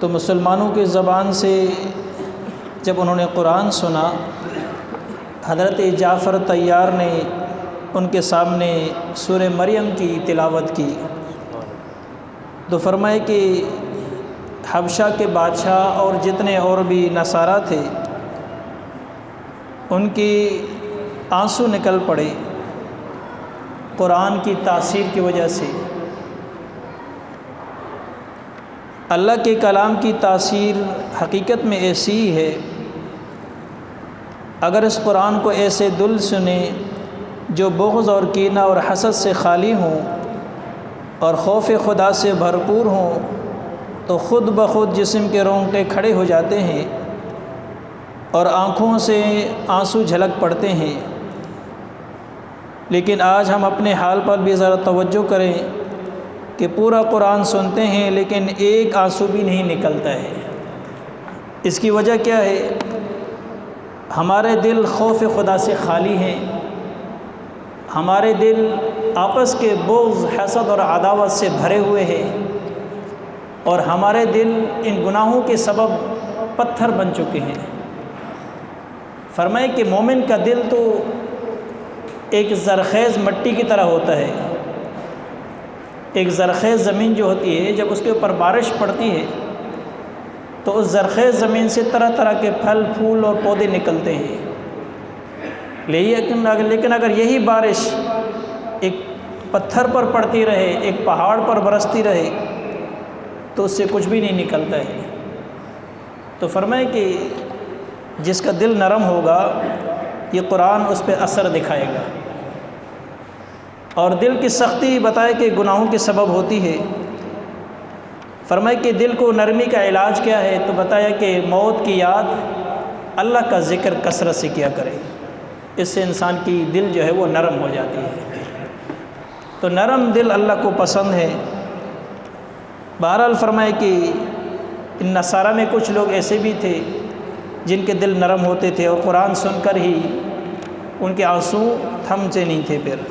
تو مسلمانوں کی زبان سے جب انہوں نے قرآن سنا، حضرت جعفر طیار نے ان کے سامنے سورہ مریم کی تلاوت کی تو فرمائے کہ حبشہ کے بادشاہ اور جتنے اور بھی نصارہ تھے ان کی آنسو نکل پڑے قرآن کی تاثیر کی وجہ سے۔ اللہ کے کلام کی تاثیر حقیقت میں ایسی ہی ہے، اگر اس قرآن کو ایسے دل سنے جو بغض اور کینہ اور حسد سے خالی ہوں اور خوف خدا سے بھرپور ہوں تو خود بخود جسم کے رونگٹے کھڑے ہو جاتے ہیں اور آنکھوں سے آنسو جھلک پڑتے ہیں۔ لیکن آج ہم اپنے حال پر بھی ذرا توجہ کریں کہ پورا قرآن سنتے ہیں لیکن ایک آنسو بھی نہیں نکلتا ہے۔ اس کی وجہ کیا ہے؟ ہمارے دل خوف خدا سے خالی ہیں، ہمارے دل آپس کے بغض، حسد اور عداوت سے بھرے ہوئے ہیں، اور ہمارے دل ان گناہوں کے سبب پتھر بن چکے ہیں۔ فرمائے کہ مومن کا دل تو ایک زرخیز مٹی کی طرح ہوتا ہے۔ ایک زرخیز زمین جو ہوتی ہے جب اس کے اوپر بارش پڑتی ہے تو اس زرخیز زمین سے طرح طرح کے پھل پھول اور پودے نکلتے ہیں، لیکن اگر یہی بارش ایک پتھر پر پڑتی رہے، ایک پہاڑ پر برستی رہے تو اس سے کچھ بھی نہیں نکلتا ہے۔ تو فرمائے کہ جس کا دل نرم ہوگا یہ قرآن اس پہ اثر دکھائے گا، اور دل کی سختی بتائے کہ گناہوں کے سبب ہوتی ہے۔ فرمائے کہ دل کو نرمی کا علاج کیا ہے، تو بتایا کہ موت کی یاد، اللہ کا ذکر کثرت سے کیا کرے، اس سے انسان کی دل جو ہے وہ نرم ہو جاتی ہے۔ تو نرم دل اللہ کو پسند ہے۔ بہرحال فرمائے کہ ان نصارہ میں کچھ لوگ ایسے بھی تھے جن کے دل نرم ہوتے تھے اور قرآن سن کر ہی ان کے آنسو تھمتے نہیں تھے۔ پھر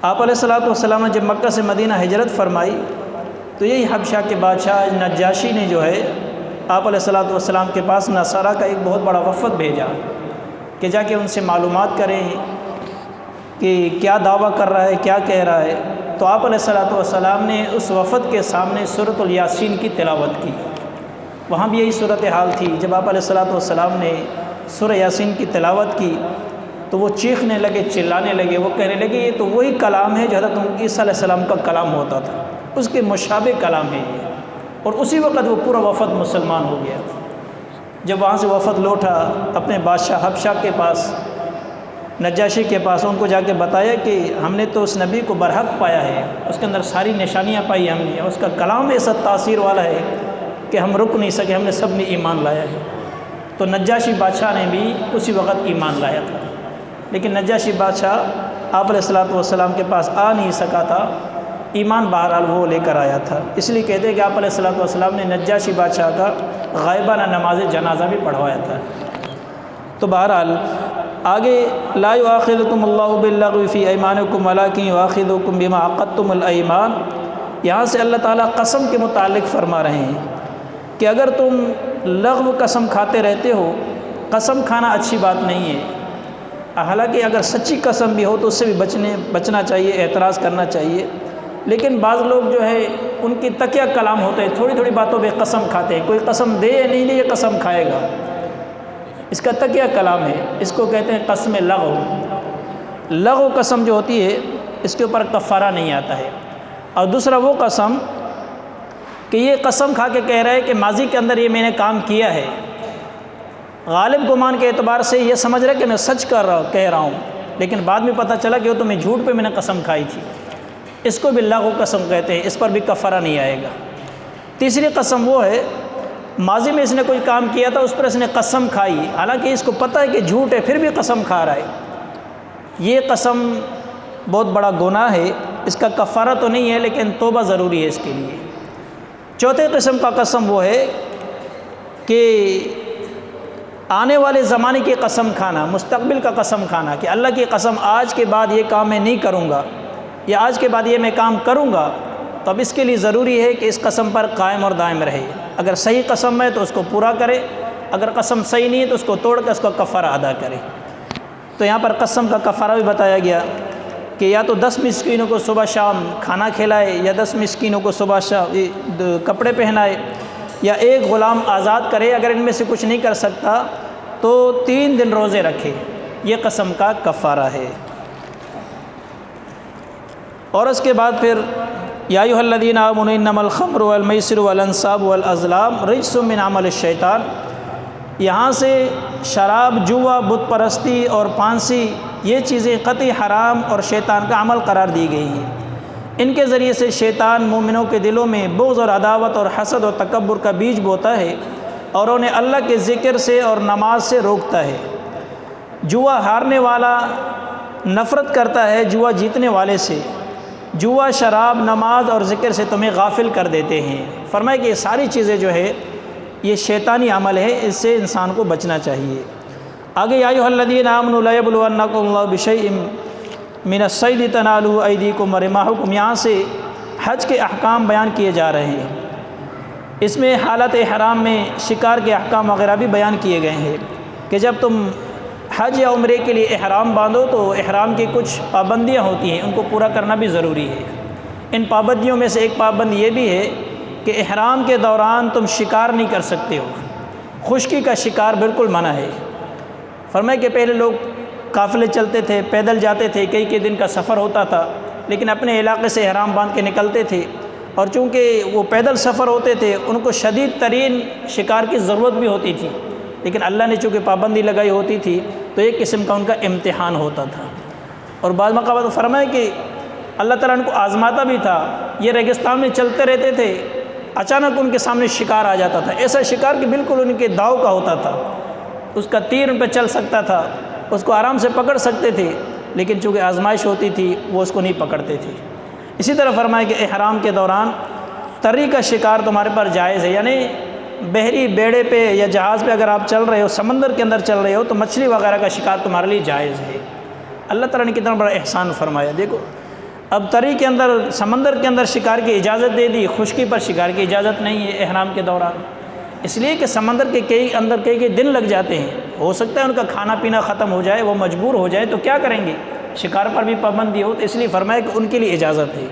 آپ علیہ الصلوۃ والسلام نے جب مکہ سے مدینہ ہجرت فرمائی تو یہی حبشہ کے بادشاہ نجاشی نے جو ہے آپ علیہ الصلوۃ والسلام کے پاس نصارہ کا ایک بہت بڑا وفد بھیجا کہ جا کے ان سے معلومات کریں کہ کیا دعویٰ کر رہا ہے، کیا کہہ رہا ہے۔ تو آپ علیہ الصلوۃ والسلام نے اس وفد کے سامنے سورۃ الیاسین کی تلاوت کی۔ وہاں بھی یہی صورتحال تھی۔ جب آپ علیہ الصلوۃ والسلام نے سورہ یاسین کی تلاوت کی تو وہ چیخنے لگے، چلانے لگے، وہ کہنے لگے یہ تو وہی کلام ہے جو حضرت عیسیٰ علیہ السلام کا کلام ہوتا تھا، اس کے مشابہ کلام ہے یہ۔ اور اسی وقت وہ پورا وفد مسلمان ہو گیا۔ جب وہاں سے وفد لوٹا اپنے بادشاہ حبشہ کے پاس، نجاشی کے پاس، ان کو جا کے بتایا کہ ہم نے تو اس نبی کو برحق پایا ہے، اس کے اندر ساری نشانیاں پائی ہم نے، اس کا کلام ایسا تاثیر والا ہے کہ ہم رک نہیں سکے، ہم نے سب نے ایمان لایا ہے۔ تو نجاشی بادشاہ نے بھی اسی وقت ایمان لایا تھا، لیکن نجاشی بادشاہ آپ علیہ الصلوۃ والسلام کے پاس آ نہیں سکا تھا، ایمان بہرحال وہ لے کر آیا تھا۔ اس لیے کہتے ہیں کہ آپ علیہ الصلوۃ والسلام نے نجاشی بادشاہ کا غائبانہ نماز جنازہ بھی پڑھوایا تھا۔ تو بہرحال آگے لا یؤاخذکم اللہ باللغو فی ایمانکم ولکن یؤاخذکم بما عقدتم الایمان، یہاں سے اللہ تعالیٰ قسم کے متعلق فرما رہے ہیں کہ اگر تم لغو قسم کھاتے رہتے ہو، قسم کھانا اچھی بات نہیں ہے۔ حالانکہ اگر سچی قسم بھی ہو تو اس سے بھی بچنا چاہیے، اعتراض کرنا چاہیے، لیکن بعض لوگ جو ہے ان کی تکیہ کلام ہوتے ہیں، تھوڑی تھوڑی باتوں پہ قسم کھاتے ہیں، کوئی قسم دے یا نہیں دے یہ قسم کھائے گا، اس کا تکیہ کلام ہے، اس کو کہتے ہیں قسم لغو۔ لغو قسم جو ہوتی ہے اس کے اوپر کفارہ نہیں آتا ہے۔ اور دوسرا وہ قسم کہ یہ قسم کھا کے کہہ رہا ہے کہ ماضی کے اندر یہ میں نے کام کیا ہے، غالب گمان کے اعتبار سے یہ سمجھ رہا ہے کہ میں سچ کہہ رہا ہوں، لیکن بعد میں پتہ چلا کہ وہ تو میں جھوٹ پہ میں نے قسم کھائی تھی، اس کو بھی لغو قسم کہتے ہیں، اس پر بھی کفارہ نہیں آئے گا۔ تیسری قسم وہ ہے ماضی میں اس نے کوئی کام کیا تھا، اس پر اس نے قسم کھائی، حالانکہ اس کو پتہ ہے کہ جھوٹ ہے، پھر بھی قسم کھا رہا ہے۔ یہ قسم بہت بڑا گناہ ہے، اس کا کفارہ تو نہیں ہے لیکن توبہ ضروری ہے اس کے لیے۔ چوتھے قسم کا قسم وہ ہے کہ آنے والے زمانے کی قسم کھانا، مستقبل کا قسم کھانا کہ اللہ کی قسم آج کے بعد یہ کام میں نہیں کروں گا، یا آج کے بعد یہ میں کام کروں گا، تو تو اب اس کے لیے ضروری ہے کہ اس قسم پر قائم اور دائم رہے۔ اگر صحیح قسم ہے تو اس کو پورا کرے، اگر قسم صحیح نہیں ہے تو اس کو توڑ کر اس کو کفارہ ادا کرے۔ تو یہاں پر قسم کا کفارہ بھی بتایا گیا کہ یا تو 10 مسکینوں کو صبح شام کھانا کھلائے، یا 10 مسکینوں کو صبح شام کپڑے پہنائے، یا ایک غلام آزاد کرے۔ اگر ان میں سے کچھ نہیں کر سکتا تو 3 دن روزے رکھے، یہ قسم کا کفارہ ہے۔ اور اس کے بعد پھر یا ایھا الذین آمنوا انما الخمر والمیسر والانصاب والازلام رجس من عمل الشیطان، یہاں سے شراب، جوا، بت پرستی اور پانسی یہ چیزیں قطعی حرام اور شیطان کا عمل قرار دی گئی ہیں۔ ان کے ذریعے سے شیطان مومنوں کے دلوں میں بغض اور عداوت اور حسد اور تکبر کا بیج بوتا ہے اور انہیں اللہ کے ذکر سے اور نماز سے روکتا ہے۔ جوا ہارنے والا نفرت کرتا ہے جوا جیتنے والے سے۔ جوا، شراب، نماز اور ذکر سے تمہیں غافل کر دیتے ہیں۔ فرمائے کہ یہ ساری چیزیں جو ہے یہ شیطانی عمل ہے، اس سے انسان کو بچنا چاہیے۔ آگے یا ایھا الذین آمنوا لا یبلونکم اللہ بشیء من الصید تنالوا ایدیکم ورماحکم، یہاں سے حج کے احکام بیان کیے جا رہے ہیں۔ اس میں حالت احرام میں شکار کے احکام وغیرہ بھی بیان کیے گئے ہیں کہ جب تم حج یا عمرے کے لیے احرام باندھو تو احرام کی کچھ پابندیاں ہوتی ہیں، ان کو پورا کرنا بھی ضروری ہے۔ ان پابندیوں میں سے ایک پابندی یہ بھی ہے کہ احرام کے دوران تم شکار نہیں کر سکتے ہو، خشکی کا شکار بالکل منع ہے۔ فرمائے کہ پہلے لوگ قافلے چلتے تھے، پیدل جاتے تھے، کئی دن کا سفر ہوتا تھا، لیکن اپنے علاقے سے احرام باندھ کے نکلتے تھے، اور چونکہ وہ پیدل سفر ہوتے تھے ان کو شدید ترین شکار کی ضرورت بھی ہوتی تھی، لیکن اللہ نے چونکہ پابندی لگائی ہوتی تھی تو ایک قسم کا ان کا امتحان ہوتا تھا۔ اور بعض مقامات تو فرمائے کہ اللہ تعالیٰ ان کو آزماتا بھی تھا۔ یہ ریگستان میں چلتے رہتے تھے، اچانک ان کے سامنے شکار آ جاتا تھا، ایسا شکار کہ بالکل ان کے داؤ کا ہوتا تھا، اس کا تیر ان پہ چل سکتا تھا، اس کو آرام سے پکڑ سکتے تھے، لیکن چونکہ آزمائش ہوتی تھی وہ اس کو نہیں پکڑتے تھے۔ اسی طرح فرمایا کہ احرام کے دوران تری کا شکار تمہارے پر جائز ہے، یعنی بحری بیڑے پہ یا جہاز پہ اگر آپ چل رہے ہو، سمندر کے اندر چل رہے ہو، تو مچھلی وغیرہ کا شکار تمہارے لیے جائز ہے۔ اللہ تعالیٰ نے کتنا بڑا احسان فرمایا۔ دیکھو اب تری کے اندر، سمندر کے اندر شکار کی اجازت دے دی، خشکی پر شکار کی اجازت نہیں ہے احرام کے دوران، اس لیے کہ سمندر کے کئی دن لگ جاتے ہیں، ہو سکتا ہے ان کا کھانا پینا ختم ہو جائے، وہ مجبور ہو جائے تو کیا کریں گے، شکار پر بھی پابندی ہو، تو اس لیے فرمایا کہ ان کے لیے اجازت ہے،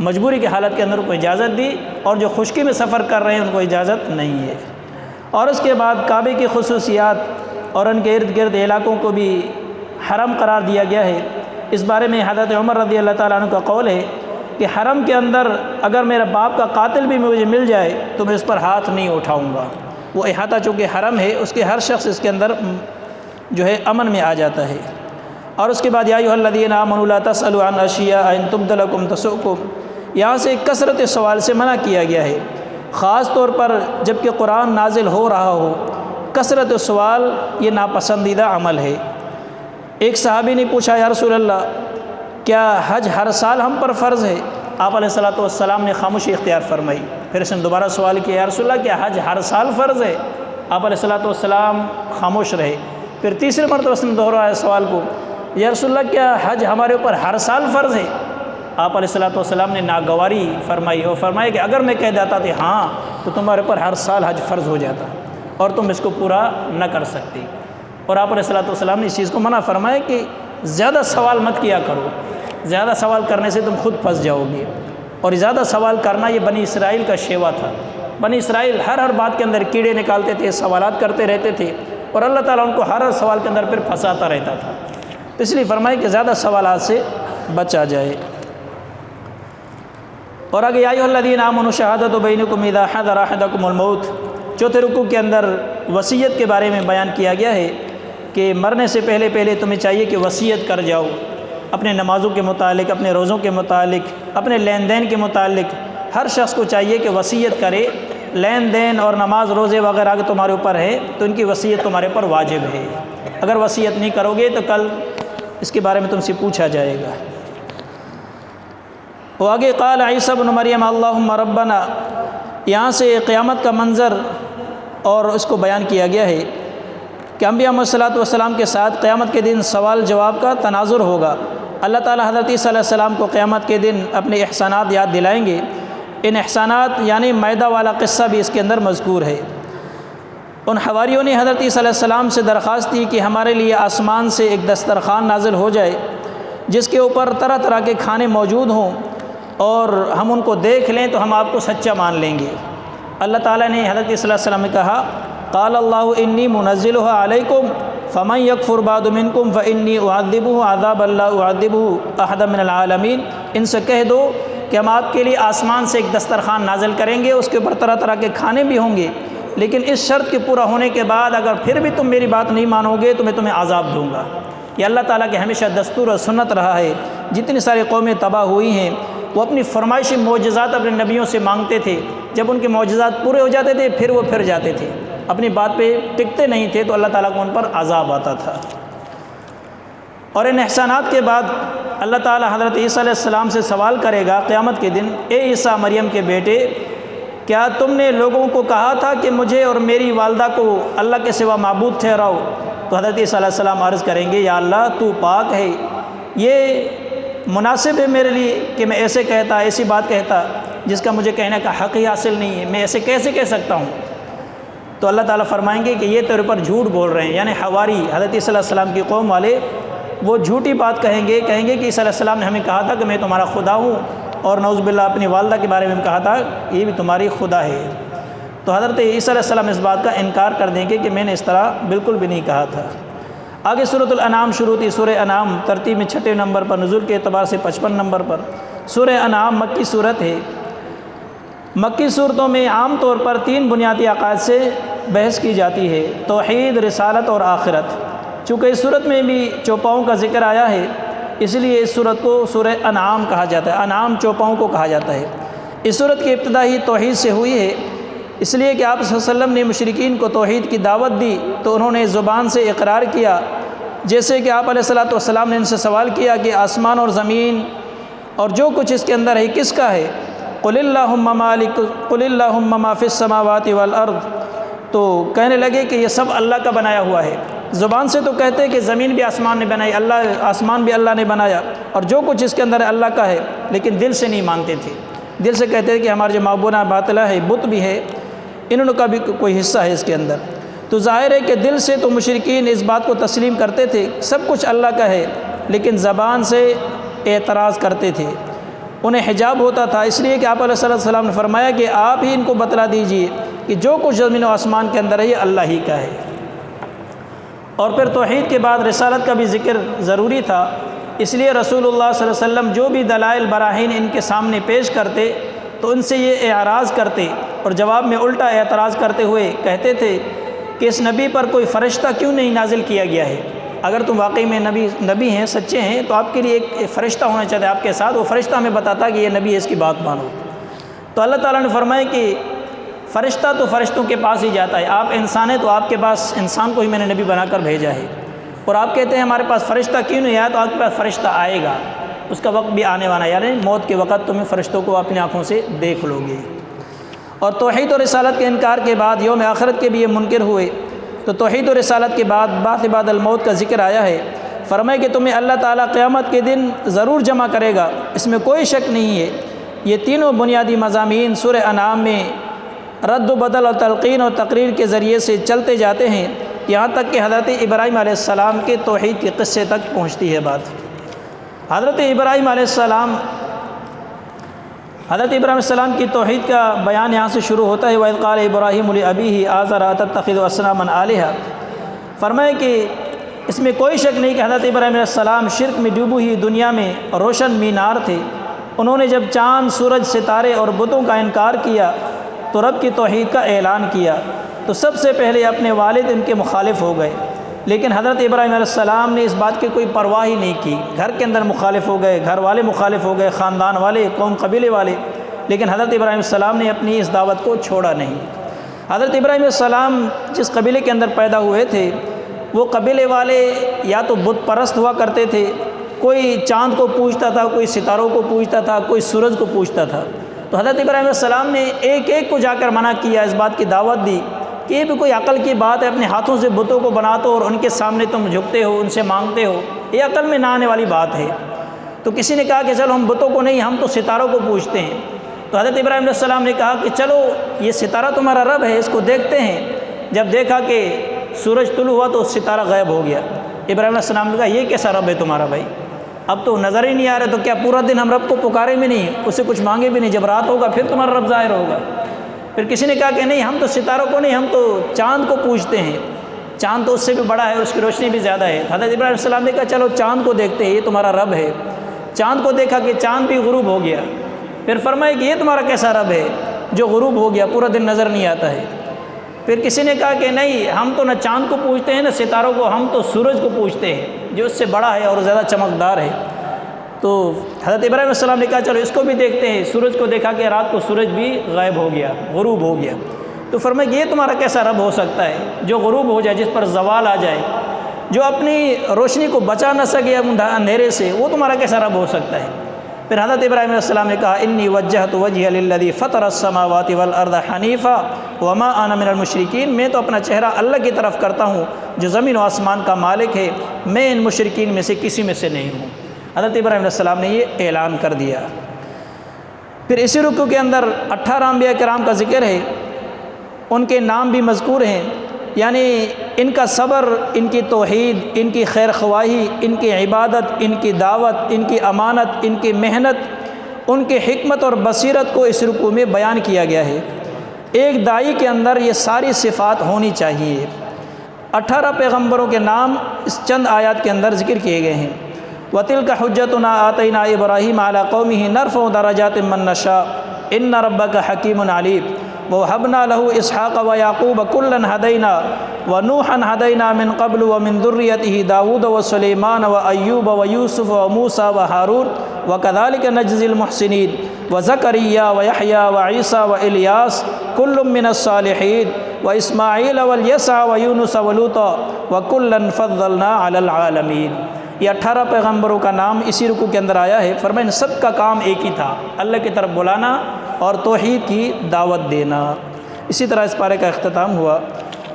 مجبوری کی حالت کے اندر کو اجازت دی، اور جو خشکی میں سفر کر رہے ہیں ان کو اجازت نہیں ہے۔ اور اس کے بعد کعبے کی خصوصیات اور ان کے ارد گرد علاقوں کو بھی حرم قرار دیا گیا ہے۔ اس بارے میں حضرت عمر رضی اللہ تعالیٰ عنہ کا قول ہے کہ حرم کے اندر اگر میرا باپ کا قاتل بھی مجھے مل جائے تو میں اس پر ہاتھ نہیں اٹھاؤں گا۔ وہ احاطہ چونکہ حرم ہے، اس کے ہر شخص اس کے اندر جو ہے امن میں آ جاتا ہے۔ اور اس کے بعد یا ایھا الذین آمنوا لا تسألوا عن اشیاء ان تبد لکم تسؤکم، یہاں سے کثرت سوال سے منع کیا گیا ہے، خاص طور پر جب کہ قرآن نازل ہو رہا ہو، کثرت سوال یہ ناپسندیدہ عمل ہے۔ ایک صحابی نے پوچھا یا رسول اللہ کیا حج ہر سال ہم پر فرض ہے؟ آپ علیہ الصلوۃ والسلام نے خاموشی اختیار فرمائی۔ پھر اس نے دوبارہ سوال کیا یا رسول اللہ کیا حج ہر سال فرض ہے؟ آپ علیہ الصلوۃ والسلام خاموش رہے۔ پھر تیسری مرتبہ اس نے دوہرایا سوال کو، یا رسول اللہ کیا حج ہمارے اوپر ہر سال فرض ہے؟ آپ علیہ الصلوۃ والسلام نے ناگواری فرمائی اور فرمایا کہ اگر میں کہہ دیتا تھا ہاں تو تمہارے اوپر ہر سال حج فرض ہو جاتا اور تم اس کو پورا نہ کر سکتی۔ اور آپ علیہ الصلوۃ والسلام نے اس چیز کو منع فرمایا کہ زیادہ سوال مت کیا کرو، زیادہ سوال کرنے سے تم خود پھنس جاؤ گے۔ اور زیادہ سوال کرنا یہ بنی اسرائیل کا شیوا تھا۔ بنی اسرائیل ہر بات کے اندر کیڑے نکالتے تھے، سوالات کرتے رہتے تھے، اور اللہ تعالیٰ ان کو ہر سوال کے اندر پھر پھنساتا رہتا تھا۔ تو اس لیے فرمایا کہ زیادہ سوالات سے بچا جائے۔ اور آگے یا ایھا الذین آمنوا شہادۃ بینکم اذا حضر احدکم الموت، چوتھے رکوع کے اندر وصیت کے بارے میں بیان کیا گیا ہے کہ مرنے سے پہلے تمہیں چاہیے کہ وصیت کر جاؤ، اپنے نمازوں کے متعلق، اپنے روزوں کے متعلق، اپنے لین دین کے متعلق ہر شخص کو چاہیے کہ وصیت کرے۔ لین دین اور نماز روزے وغیرہ اگر تمہارے اوپر ہے تو ان کی وصیت تمہارے اوپر واجب ہے۔ اگر وصیت نہیں کرو گے تو کل اس کے بارے میں تم سے پوچھا جائے گا۔ وہ آگے قال عیسیٰ ابن مریم اللہم ربنا، یہاں سے قیامت کا منظر اور اس کو بیان کیا گیا ہے کہ انبیاء علیہ الصلوۃ والسلام کے ساتھ قیامت کے دن سوال جواب کا تناظر ہوگا، اللہ تعالیٰ حضرت عیسیٰ علیہ السلام کو قیامت کے دن اپنے احسانات یاد دلائیں گے۔ ان احسانات یعنی معدہ والا قصہ بھی اس کے اندر مذکور ہے۔ ان حواریوں نے حضرت عیسیٰ علیہ السلام سے درخواست کی کہ ہمارے لیے آسمان سے ایک دسترخوان نازل ہو جائے جس کے اوپر طرح طرح کے کھانے موجود ہوں، اور ہم ان کو دیکھ لیں تو ہم آپ کو سچا مان لیں گے۔ اللہ تعالیٰ نے حضرت عیسیٰ علیہ السلام نے کہا قال اللہ انی منزلها علیکم فمن یکفر بعد منکم فانی اعذبہ عذابا لا اعذبہ احدا من العالمین۔ ان سے کہہ دو کہ ہم آپ کے لیے آسمان سے ایک دسترخوان نازل کریں گے، اس کے اوپر طرح طرح کے کھانے بھی ہوں گے، لیکن اس شرط کے پورا ہونے کے بعد اگر پھر بھی تم میری بات نہیں مانو گے تو میں تمہیں عذاب دوں گا۔ یہ اللہ تعالیٰ کے ہمیشہ دستور اور سنت رہا ہے۔ جتنی ساری قومیں تباہ ہوئی ہیں وہ اپنی فرمائشی معجزات اپنے نبیوں سے مانگتے تھے، جب ان کے معجزات پورے ہو جاتے تھے پھر وہ پھر جاتے تھے، اپنی بات پہ ٹکتے نہیں تھے تو اللہ تعالیٰ کو ان پر عذاب آتا تھا۔ اور ان احسانات کے بعد اللہ تعالیٰ حضرت عیسیٰ علیہ السلام سے سوال کرے گا قیامت کے دن، اے عیسیٰ مریم کے بیٹے، کیا تم نے لوگوں کو کہا تھا کہ مجھے اور میری والدہ کو اللہ کے سوا معبود ٹھہراؤ؟ تو حضرت عیسیٰ علیہ السلام عرض کریں گے یا اللہ تو پاک ہے، یہ مناسب ہے میرے لیے کہ میں ایسے کہتا، ایسی بات کہتا جس کا مجھے کہنے کا حق ہی حاصل نہیں ہے، میں ایسے کیسے کہہ سکتا ہوں؟ تو اللہ تعالیٰ فرمائیں گے کہ یہ تیرے پر جھوٹ بول رہے ہیں، یعنی حواری حضرت عیسیٰ علیہ السلام کی قوم والے وہ جھوٹی بات کہیں گے کہ عیسیٰ علیہ السلام نے ہمیں کہا تھا کہ میں تمہارا خدا ہوں، اور نعوذ باللہ اپنی والدہ کے بارے میں کہا تھا یہ بھی تمہاری خدا ہے۔ تو حضرت عیسیٰ علیہ السلام اس بات کا انکار کر دیں گے کہ میں نے اس طرح بالکل بھی نہیں کہا تھا۔ آگے سورۃ الانعام شروع تھی۔ سورہ انعام ترتیب میں 6 نمبر پر، نزول کے اعتبار سے 55 نمبر پر۔ سورہ انعام مکی صورت ہے۔ مکی صورتوں میں عام طور پر 3 بنیادی عقائد سے بحث کی جاتی ہے، توحید، رسالت اور آخرت۔ چونکہ اس صورت میں بھی چوپاؤں کا ذکر آیا ہے اس لیے اس صورت کو سورہ انعام کہا جاتا ہے، انعام چوپاؤں کو کہا جاتا ہے۔ اس صورت کی ابتدا ہی توحید سے ہوئی ہے، اس لیے کہ آپ صلی اللہ علیہ وسلم نے مشرکین کو توحید کی دعوت دی تو انہوں نے زبان سے اقرار کیا، جیسے کہ آپ علیہ السلام نے ان سے سوال کیا کہ آسمان اور زمین اور جو کچھ اس کے اندر ہے کس کا ہے؟ قل اللہم ما فی السماوات والارض۔ تو کہنے لگے کہ یہ سب اللہ کا بنایا ہوا ہے۔ زبان سے تو کہتے کہ زمین بھی آسمان نے بنائی، آسمان بھی اللہ نے بنایا اور جو کچھ اس کے اندر ہے اللہ کا ہے، لیکن دل سے نہیں مانتے تھے۔ دل سے کہتے کہ ہمارے جو معبودہ باطلہ ہے، بت بھی ہے، انہوں کا بھی کوئی حصہ ہے اس کے اندر۔ تو ظاہر ہے کہ دل سے تو مشرکین اس بات کو تسلیم کرتے تھے سب کچھ اللہ کا ہے، لیکن زبان سے اعتراض کرتے تھے، انہیں حجاب ہوتا تھا۔ اس لیے کہ آپ علیہ السلام نے فرمایا کہ آپ ہی ان کو بتلا دیجئے کہ جو کچھ زمین و آسمان کے اندر ہے یہ اللہ ہی کا ہے۔ اور پھر توحید کے بعد رسالت کا بھی ذکر ضروری تھا، اس لیے رسول اللہ صلی اللہ علیہ وسلم جو بھی دلائل براہین ان کے سامنے پیش کرتے تو ان سے یہ اعراض کرتے اور جواب میں الٹا اعتراض کرتے ہوئے کہتے تھے کہ اس نبی پر کوئی فرشتہ کیوں نہیں نازل کیا گیا ہے؟ اگر تم واقعی میں نبی ہیں، سچے ہیں، تو آپ کے لیے ایک فرشتہ ہونا چاہتے آپ کے ساتھ، وہ فرشتہ ہمیں بتاتا کہ یہ نبی ہے، اس کی بات مانو۔ تو اللہ تعالیٰ نے فرمایا کہ فرشتہ تو فرشتوں کے پاس ہی جاتا ہے، آپ انسان ہیں تو آپ کے پاس انسان کو ہی میں نے نبی بنا کر بھیجا ہے، اور آپ کہتے ہیں ہمارے پاس فرشتہ کیوں نہیں آیا؟ تو آپ کے پاس فرشتہ آئے گا، اس کا وقت بھی آنے والا ہے، یعنی موت کے وقت تمہیں فرشتوں کو اپنی آنکھوں سے دیکھ لو گے۔ اور توحید اور رسالت کے انکار کے بعد یوم آخرت کے بھی یہ منکر ہوئے، تو توحید و رسالت کے بعد بعث بعد الموت کا ذکر آیا ہے۔ فرمائے کہ تمہیں اللہ تعالیٰ قیامت کے دن ضرور جمع کرے گا، اس میں کوئی شک نہیں ہے۔ یہ تینوں بنیادی مضامین سورہ انعام میں رد و بدل اور تلقین اور تقریر کے ذریعے سے چلتے جاتے ہیں، یہاں تک کہ حضرت ابراہیم علیہ السلام کے توحید کے قصے تک پہنچتی ہے بات۔ حضرت ابراہیم علیہ السلام کی توحید کا بیان یہاں سے شروع ہوتا ہے۔ وَإِذْ قَالَ إِبْرَاهِيمُ لِأَبِيهِ آزَرَ أَتَتَّخِذُ أَصْنَامًا آلِهَةً۔ فرمائے کہ اس میں کوئی شک نہیں کہ حضرت ابراہیم علیہ السلام شرک میں ڈوبی ہوئی دنیا میں روشن مینار تھے۔ انہوں نے جب چاند، سورج، ستارے اور بتوں کا انکار کیا تو رب کی توحید کا اعلان کیا، تو سب سے پہلے اپنے والد ان کے مخالف ہو گئے، لیکن حضرت ابراہیم علیہ السلام نے اس بات کی کوئی پرواہ ہی نہیں کی۔ گھر کے اندر مخالف ہو گئے، گھر والے مخالف ہو گئے، خاندان والے، قوم قبیلے والے، لیکن حضرت ابراہیم علیہ السلام نے اپنی اس دعوت کو چھوڑا نہیں۔ حضرت ابراہیم علیہ السلام جس قبیلے کے اندر پیدا ہوئے تھے وہ قبیلے والے یا تو بت پرست ہوا کرتے تھے، کوئی چاند کو پوجتا تھا، کوئی ستاروں کو پوجتا تھا، کوئی سورج کو پوجتا تھا۔ تو حضرت ابراہیم علیہ السلام نے ایک ایک کو جا کر منع کیا، اس بات کی دعوت دی کہ یہ بھی کوئی عقل کی بات ہے، اپنے ہاتھوں سے بتوں کو بناتے ہو اور ان کے سامنے تم جھکتے ہو، ان سے مانگتے ہو، یہ عقل میں نہ آنے والی بات ہے۔ تو کسی نے کہا کہ چلو ہم بتوں کو نہیں، ہم تو ستاروں کو پوجتے ہیں۔ تو حضرت ابراہیم علیہ السلام نے کہا کہ چلو یہ ستارہ تمہارا رب ہے، اس کو دیکھتے ہیں۔ جب دیکھا کہ سورج طلوع ہوا تو ستارہ غائب ہو گیا۔ ابراہیم علیہ السلام نے کہا یہ کیسا رب ہے تمہارا بھائی، اب تو نظر ہی نہیں آ رہا، تو کیا پورا دن ہم رب کو پکارے بھی نہیں، اس سے کچھ مانگے بھی نہیں، جب رات ہوگا پھر تمہارا رب ظاہر ہوگا۔ پھر کسی نے کہا کہ نہیں، ہم تو ستاروں کو نہیں، ہم تو چاند کو پوجتے ہیں، چاند تو اس سے بھی بڑا ہے، اس کی روشنی بھی زیادہ ہے۔ حضرت ابراہیم علیہ السلام نے کہا چلو چاند کو دیکھتے ہیں، یہ تمہارا رب ہے۔ چاند کو دیکھا کہ چاند بھی غروب ہو گیا۔ پھر فرمایا کہ یہ تمہارا کیسا رب ہے جو غروب ہو گیا، پورا دن نظر نہیں آتا ہے۔ پھر کسی نے کہا کہ نہیں، ہم تو نہ چاند کو پوجتے ہیں نہ ستاروں کو، ہم تو سورج کو پوجتے ہیں جو اس سے بڑا ہے اور زیادہ چمکدار ہے۔ تو حضرت ابراہیم علیہ السلام نے کہا چلو اس کو بھی دیکھتے ہیں۔ سورج کو دیکھا کہ رات کو سورج بھی غائب ہو گیا، غروب ہو گیا۔ تو فرمایا کہ یہ تمہارا کیسا رب ہو سکتا ہے جو غروب ہو جائے، جس پر زوال آ جائے، جو اپنی روشنی کو بچا نہ سکے اندھیرے سے، وہ تمہارا کیسا رب ہو سکتا ہے۔ پھر حضرت ابراہیم علیہ السلام نے کہا انی وجہت وجہی للذی فطر السماوات والارض حنیفا وما انا من المشرکین، میں تو اپنا چہرہ اللہ کی طرف کرتا ہوں جو زمین و آسمان کا مالک ہے، میں ان مشرکین میں سے کسی میں سے نہیں ہوں۔ حضرت ابراہیم علیہ السلام نے یہ اعلان کر دیا۔ پھر اسی رکوع کے اندر 18 انبیاء کرام کا ذکر ہے، ان کے نام بھی مذکور ہیں، یعنی ان کا صبر، ان کی توحید، ان کی خیر خواہی، ان کی عبادت، ان کی دعوت، ان کی امانت، ان کی محنت، ان کی حکمت اور بصیرت کو اس رکوع میں بیان کیا گیا ہے۔ ایک داعی کے اندر یہ ساری صفات ہونی چاہیے۔ 18 پیغمبروں کے نام اس چند آیات کے اندر ذکر کیے گئے ہیں۔ وَتِلْكَ حُجَّتُنَا آتَيْنَا إِبْرَاهِيمَ عَلَىٰ قَوْمِهِ نَرْفَعُ دَرَجَاتٍ مَّن نَّشَاءُ إِنَّ رَبَّكَ حَكِيمٌ عَلِيمٌ وَوَهَبْنَا لَهُ إِسْحَاقَ وَيَعْقُوبَ كُلًّا هَدَيْنَا وَنُوحًا هَدَيْنَا مِن قَبْلُ وَمِن ذُرِّيَّتِهِ دَاوُودَ وَسُلَيْمَانَ وَأَيُّوبَ وَيُوسُفَ وَمُوسَىٰ وَهَارُونَ وَكَذَٰلِكَ نَجْزِي الْمُحْسِنِينَ وَزَكَرِيَّا وَيَحْيَىٰ وَعِيسَىٰ وَإِلْيَاسَ كُلٌّ مِّنَ الصَّالِحِينَ وَإِسْمَاعِيلَ وَالْيَسَعَ وَيُونُسَ وَلُوطًا وَكُلًّا فَضَّلْنَا عَلَى الْعَالَمِينَ۔ یہ 18 پیغمبروں کا نام اسی رکوع کے اندر آیا ہے۔ فرمایا ان سب کا کام ایک ہی تھا، اللہ کی طرف بلانا اور توحید کی دعوت دینا۔ اسی طرح اس پارے کا اختتام ہوا۔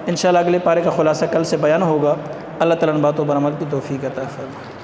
انشاءاللہ اگلے پارے کا خلاصہ کل سے بیان ہوگا۔ اللہ تعالیٰ ان باتوں پر عمل کی توفیق عطا فرمائے۔